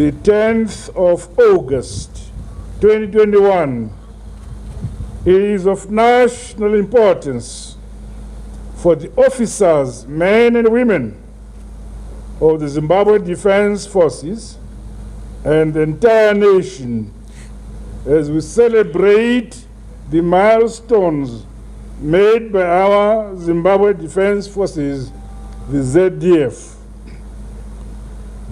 the 10th of August, 2021, is of national importance for the officers, men and women, of the Zimbabwe Defense Forces and the entire nation as we celebrate the milestones made by our Zimbabwe Defense Forces, the ZDF.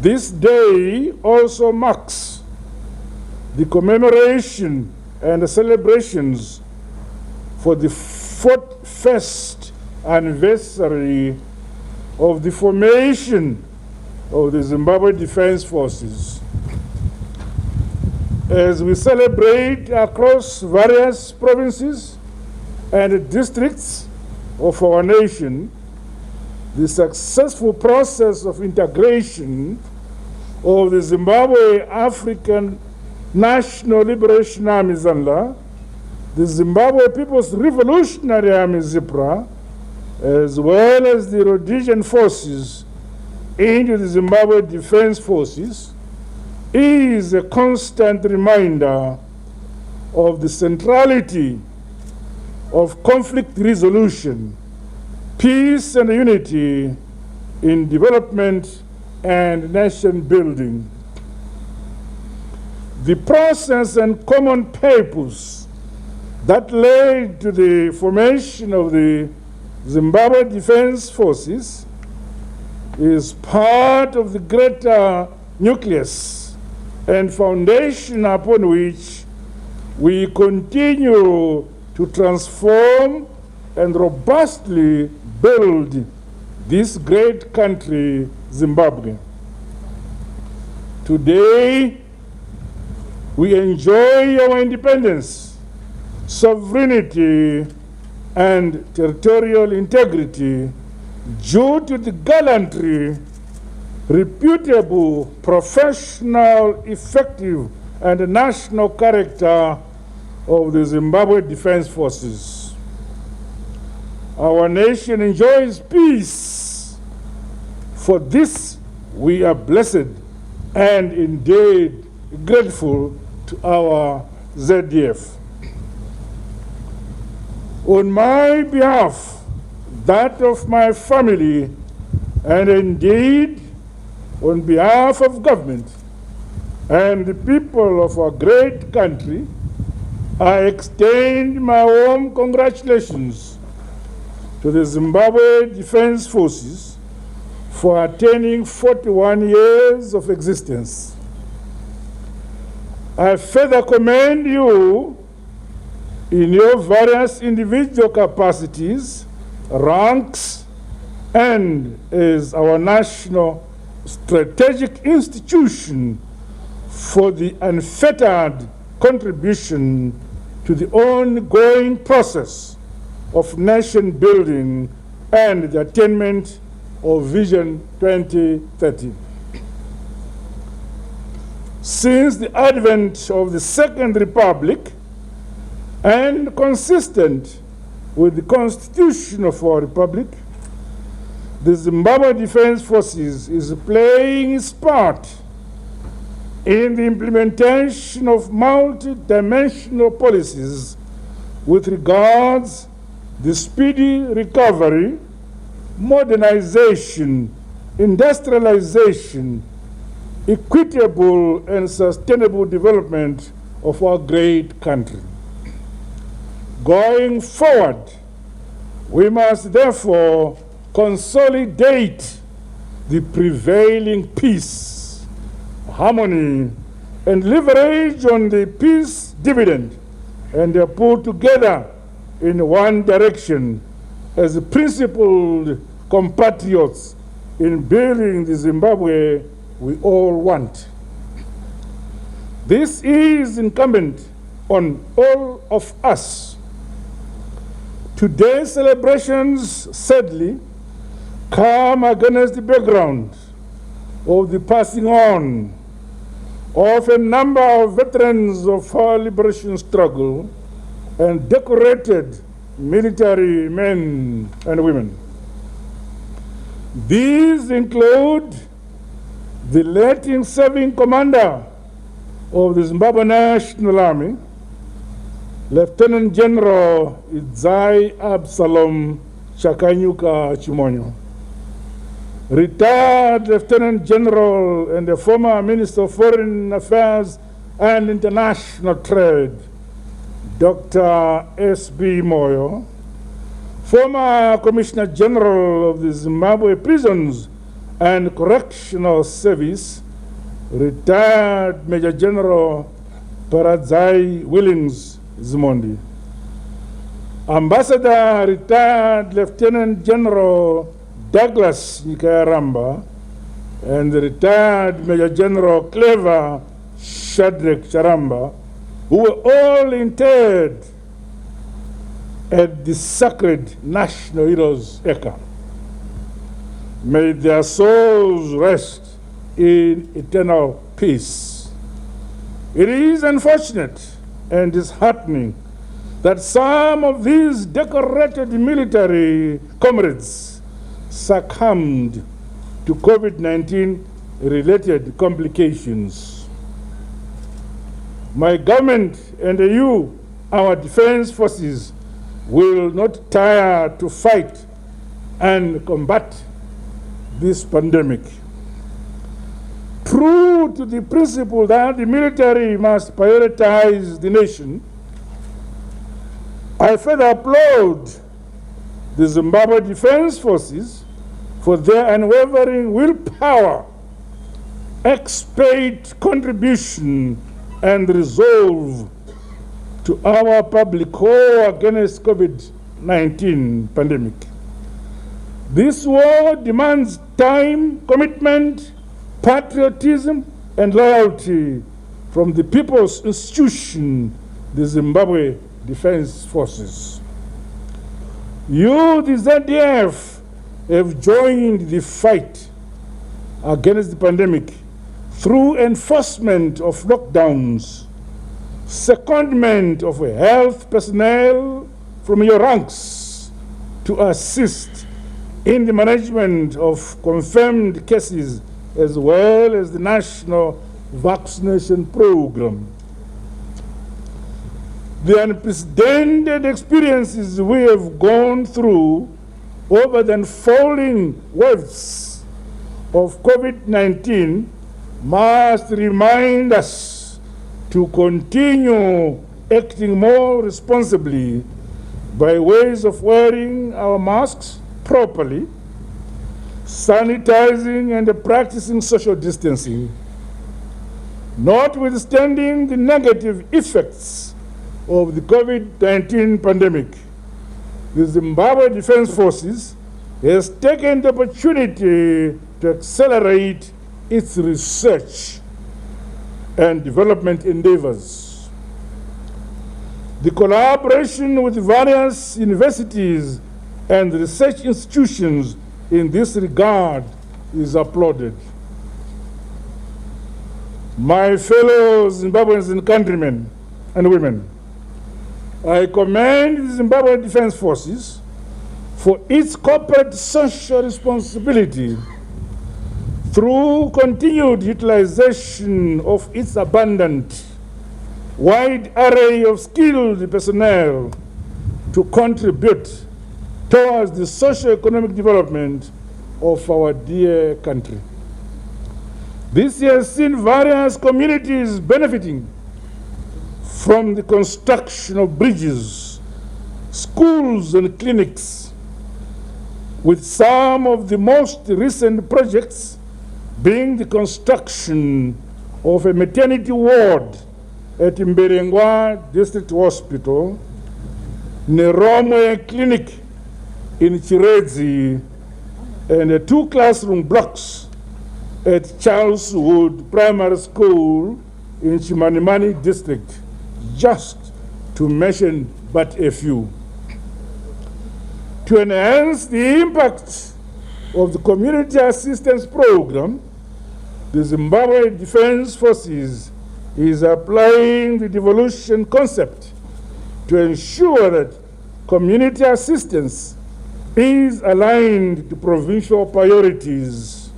This day also marks the commemoration and the celebrations for the 41st anniversary of the formation of the Zimbabwe Defense Forces. As we celebrate across various provinces and districts of our nation, the successful process of integration of the Zimbabwe African National Liberation Army ZANLA, the Zimbabwe People's Revolutionary Army ZIPRA, as well as the Rhodesian forces into the Zimbabwe Defense Forces, is a constant reminder of the centrality of conflict resolution, peace and unity in development and nation building. The process and common purpose that led to the formation of the Zimbabwe Defense Forces is part of the greater nucleus and foundation upon which we continue to transform and robustly build this great country, Zimbabwe. Today, we enjoy our independence, sovereignty, and territorial integrity due to the gallantry, reputable, professional, effective, and national character of the Zimbabwe Defense Forces. Our nation enjoys peace. For this, we are blessed and indeed grateful to our ZDF. On my behalf, that of my family, and indeed on behalf of government and the people of our great country, I extend my warm congratulations to the Zimbabwe Defense Forces for attaining 41 years of existence. I further commend you in your various individual capacities, ranks, and as our national strategic institution for the unfettered contribution to the ongoing process of nation building and the attainment of Vision 2030. Since the advent of the Second Republic, and consistent with the Constitution of our Republic, the Zimbabwe Defense Forces is playing its part in the implementation of multi-dimensional policies with regards the speedy recovery, modernization, industrialization, equitable and sustainable development of our great country. Going forward, we must therefore consolidate the prevailing peace, harmony, and leverage on the peace dividend, and they are pulled together in one direction as principled compatriots in building the Zimbabwe we all want. This is incumbent on all of us. Today's celebrations, sadly, come against the background of the passing on of a number of veterans of our liberation struggle and decorated military men and women. These include the late serving commander of the Zimbabwe National Army, Lieutenant General Idzai Absalom Chakanyuka Chimonyo, retired Lieutenant General and the former Minister of Foreign Affairs and International Trade, Dr. S.B. Moyo, former Commissioner General of the Zimbabwe Prisons and Correctional Service, retired Major General Paradzai Willings Zimondi, Ambassador retired Lieutenant General Douglas Nikayaramba, and retired Major General Clever Shadrach Charamba, who were all interred at the sacred National Heroes Eka. May their souls rest in eternal peace. It is unfortunate and disheartening that some of these decorated military comrades succumbed to COVID-19 related complications. My government and you, our defense forces, will not tire to fight and combat this pandemic. True to the principle that the military must prioritize the nation, I further applaud the Zimbabwe Defense Forces for their unwavering willpower, expert contribution, and resolve to our public war against COVID-19 pandemic. This war demands time, commitment, patriotism, and loyalty from the people's institution, the Zimbabwe Defense Forces. You, the ZDF, have joined the fight against the pandemic through enforcement of lockdowns, secondment of health personnel from your ranks to assist in the management of confirmed cases, as well as the national vaccination program. The unprecedented experiences we have gone through over the unfolding waves of COVID-19 must remind us to continue acting more responsibly by ways of wearing our masks properly, sanitizing and practicing social distancing. Notwithstanding the negative effects of the COVID-19 pandemic, the Zimbabwe Defense Forces has taken the opportunity to accelerate its research and development endeavors. The collaboration with various universities and research institutions in this regard is applauded. My fellow Zimbabweans and countrymen and women, I commend the Zimbabwe Defense Forces for its corporate social responsibility through continued utilization of its abundant, wide array of skilled personnel to contribute towards the socio-economic development of our dear country. This has seen various communities benefiting from the construction of bridges, schools, and clinics, with some of the most recent projects being the construction of a maternity ward at Mberengwa District Hospital, Neromwe Clinic in Chiredzi, and 2 classroom blocks at Charles Wood Primary School in Chimanimani District, just to mention but a few. To enhance the impact of the community assistance program, the Zimbabwe Defense Forces is applying the devolution concept to ensure that community assistance is aligned to provincial priorities.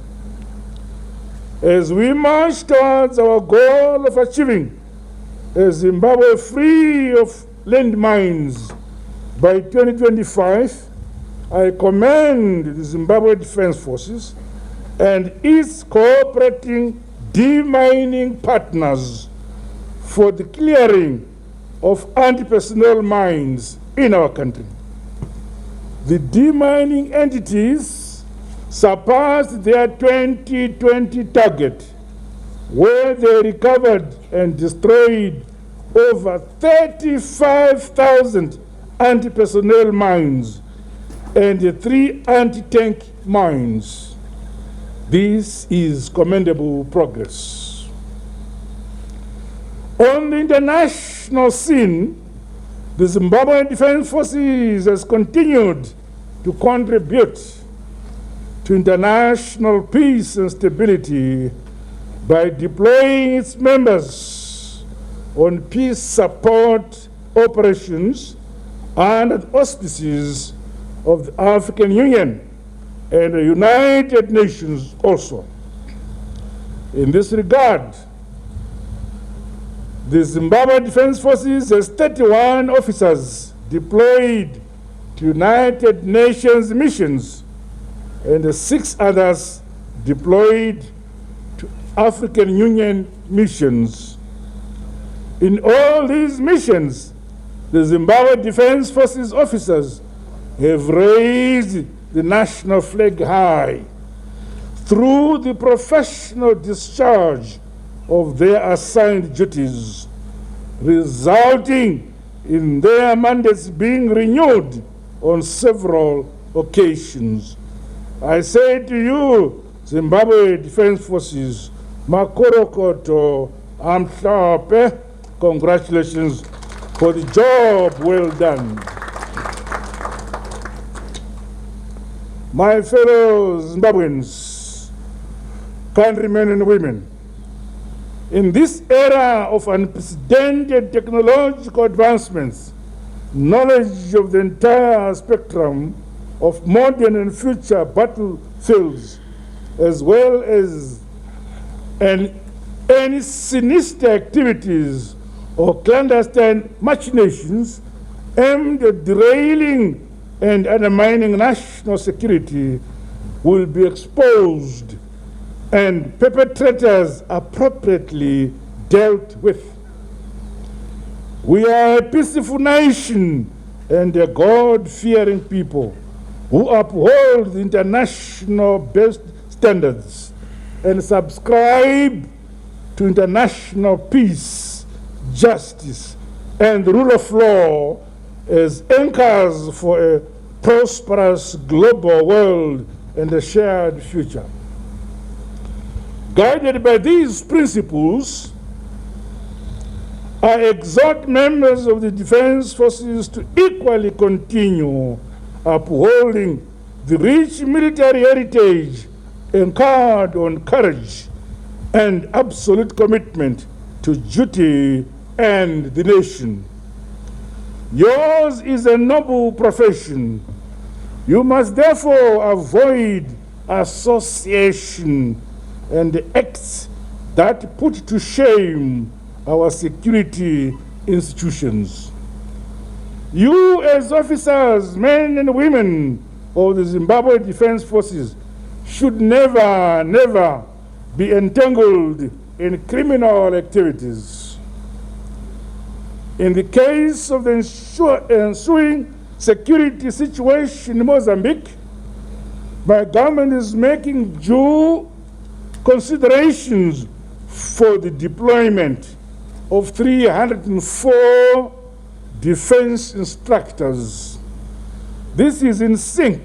As we march towards our goal of achieving a Zimbabwe free of landmines by 2025, I commend the Zimbabwe Defense Forces and its cooperating demining partners for the clearing of anti-personnel mines in our country. The demining entities surpassed their 2020 target, where they recovered and destroyed over 35,000 anti-personnel mines and 3 anti-tank mines. This is commendable progress. On the international scene, the Zimbabwean Defense Forces has continued to contribute to international peace and stability by deploying its members on peace support operations under the auspices of the African Union and the United Nations also. In this regard, the Zimbabwe Defense Forces has 31 officers deployed to United Nations missions and 6 others deployed to African Union missions. In all these missions, the Zimbabwe Defense Forces officers have raised the national flag high through the professional discharge of their assigned duties, resulting in their mandates being renewed on several occasions. I say to you, Zimbabwe Defense Forces, Makorokoto Amhlape, congratulations for the job well done. My fellow Zimbabweans, countrymen and women, in this era of unprecedented technological advancements, knowledge of the entire spectrum of modern and future battlefields, as well as any sinister activities or clandestine machinations aimed at derailing and undermining national security will be exposed and perpetrators appropriately dealt with. We are a peaceful nation and a God-fearing people who uphold the international best standards and subscribe to international peace, justice, and the rule of law as anchors for a prosperous global world and a shared future. Guided by these principles, I exhort members of the Defense Forces to equally continue upholding the rich military heritage anchored on courage and absolute commitment to duty and the nation. Yours is a noble profession. You must therefore avoid association and acts that put to shame our security institutions. You as officers, men and women of the Zimbabwe Defense Forces should never be entangled in criminal activities. In the case of the ensuing security situation in Mozambique, my government is making due considerations for the deployment of 304 defense instructors. This is in sync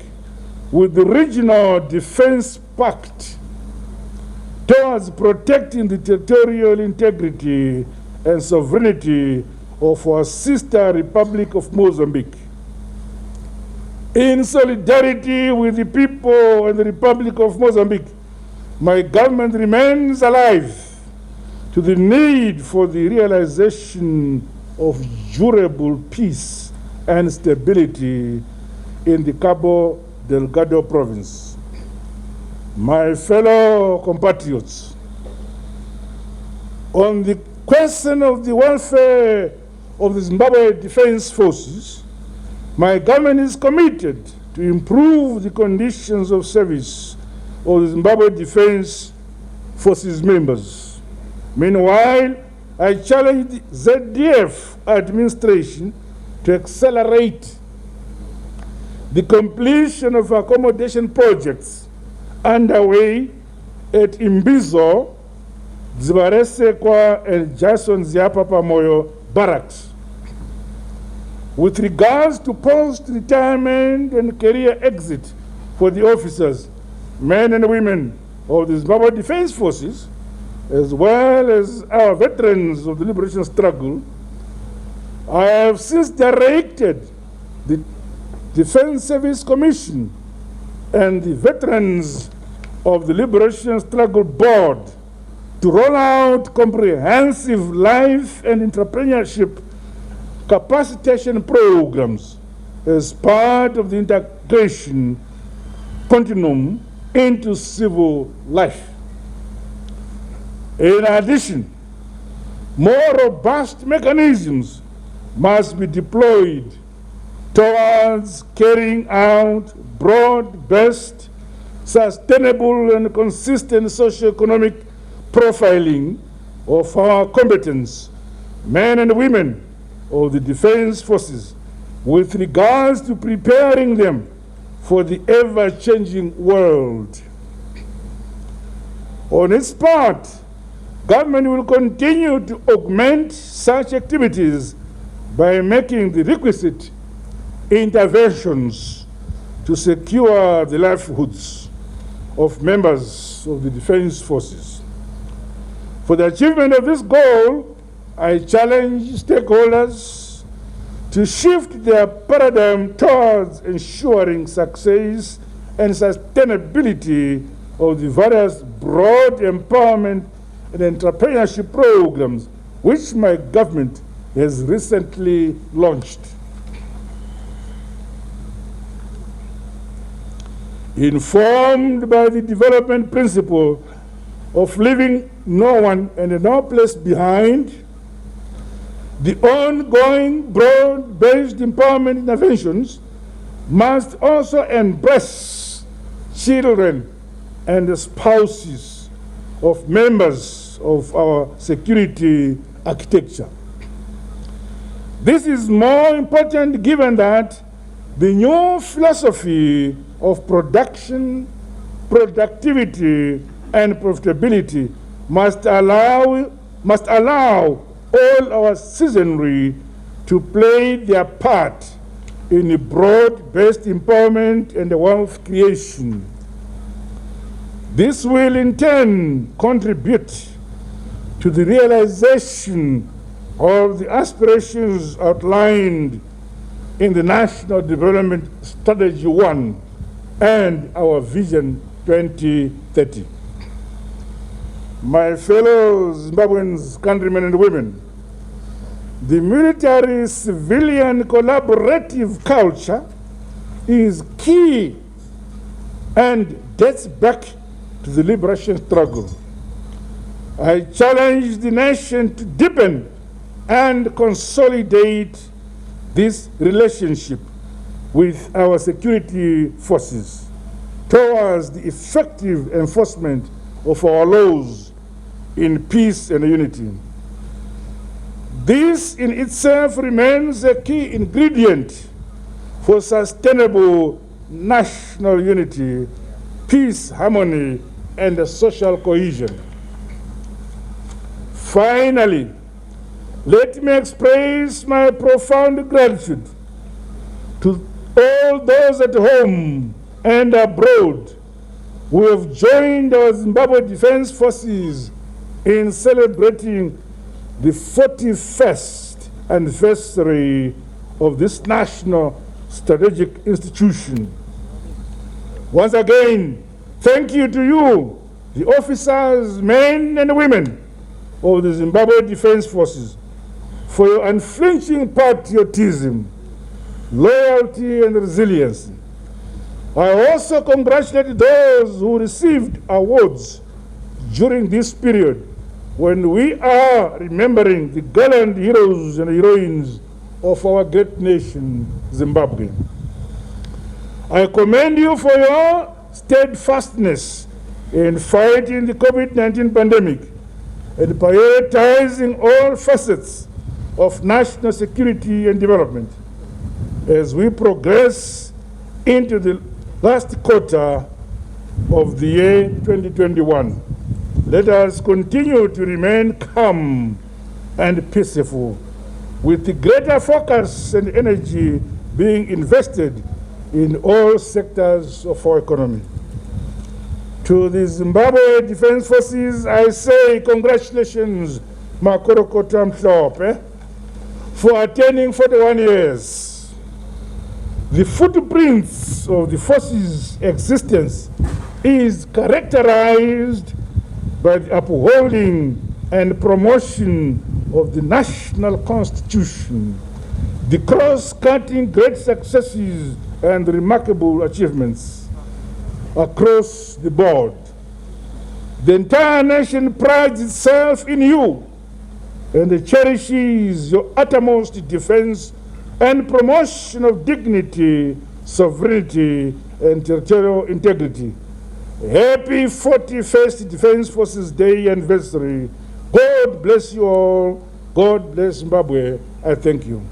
with the regional defense pact towards protecting the territorial integrity and sovereignty of our sister Republic of Mozambique. In solidarity with the people and the Republic of Mozambique, my government remains alive to the need for the realization of durable peace and stability in the Cabo Delgado province. My fellow compatriots, On the question of the welfare of the Zimbabwe Defense Forces, my government is committed to improve the conditions of service of the Zimbabwe Defense Forces members. Meanwhile, I challenge the ZDF administration to accelerate the completion of accommodation projects underway at Imbizo, Zibaresekwa, and Jason Ziapapa Moyo barracks. With regards to post-retirement and career exit for the officers, men and women of the Zimbabwe Defense Forces, as well as our veterans of the liberation struggle, I have since directed the Defense Service Commission and the Veterans of the Liberation Struggle Board to roll out comprehensive life and entrepreneurship capacitation programs as part of the integration continuum into civil life. In addition, more robust mechanisms must be deployed towards carrying out broad-based, sustainable and consistent socio-economic profiling of our combatants, men and women of the defense forces, with regards to preparing them for the ever-changing world. On its part, government will continue to augment such activities by making the requisite interventions to secure the livelihoods of members of the defense forces. For the achievement of this goal, I challenge stakeholders to shift their paradigm towards ensuring success and sustainability of the various broad empowerment and entrepreneurship programs which my government has recently launched. Informed by the development principle of leaving no one and no place behind, the ongoing broad-based empowerment interventions must also embrace children and spouses of members of our security architecture. This is more important given that the new philosophy of production, productivity, and profitability must allow all our citizenry to play their part in a broad-based empowerment and wealth creation. This will in turn contribute to the realization of the aspirations outlined in the National Development Strategy 1 and our Vision 2030. My fellow Zimbabweans, countrymen and women, the military-civilian collaborative culture is key and dates back to the liberation struggle. I challenge the nation to deepen and consolidate this relationship with our security forces towards the effective enforcement of our laws in peace and unity. This in itself remains a key ingredient for sustainable national unity, peace, harmony, and social cohesion. Finally, let me express my profound gratitude to all those at home and abroad who have joined our Zimbabwe Defense Forces in celebrating the 41st anniversary of this national strategic institution. Once again, thank you to you, the officers, men and women of the Zimbabwe Defense Forces, for your unflinching patriotism, loyalty, and resilience. I also congratulate those who received awards during this period when we are remembering the gallant heroes and heroines of our great nation, Zimbabwe. I commend you for your steadfastness in fighting the COVID-19 pandemic and prioritizing all facets of national security and development. As we progress into the last quarter of the year 2021, let us continue to remain calm and peaceful, with the greater focus and energy being invested in all sectors of our economy. To the Zimbabwe Defense Forces, I say congratulations, Makorokota Mhlophe, for attaining 41 years. The footprints of the forces' existence is characterized by the upholding and promotion of the national constitution, the cross-cutting great successes and remarkable achievements across the board. The entire nation prides itself in you and cherishes your uttermost defense and promotion of dignity, sovereignty, and territorial integrity. Happy 41st Defense Forces Day anniversary. God bless you all. God bless Zimbabwe. I thank you.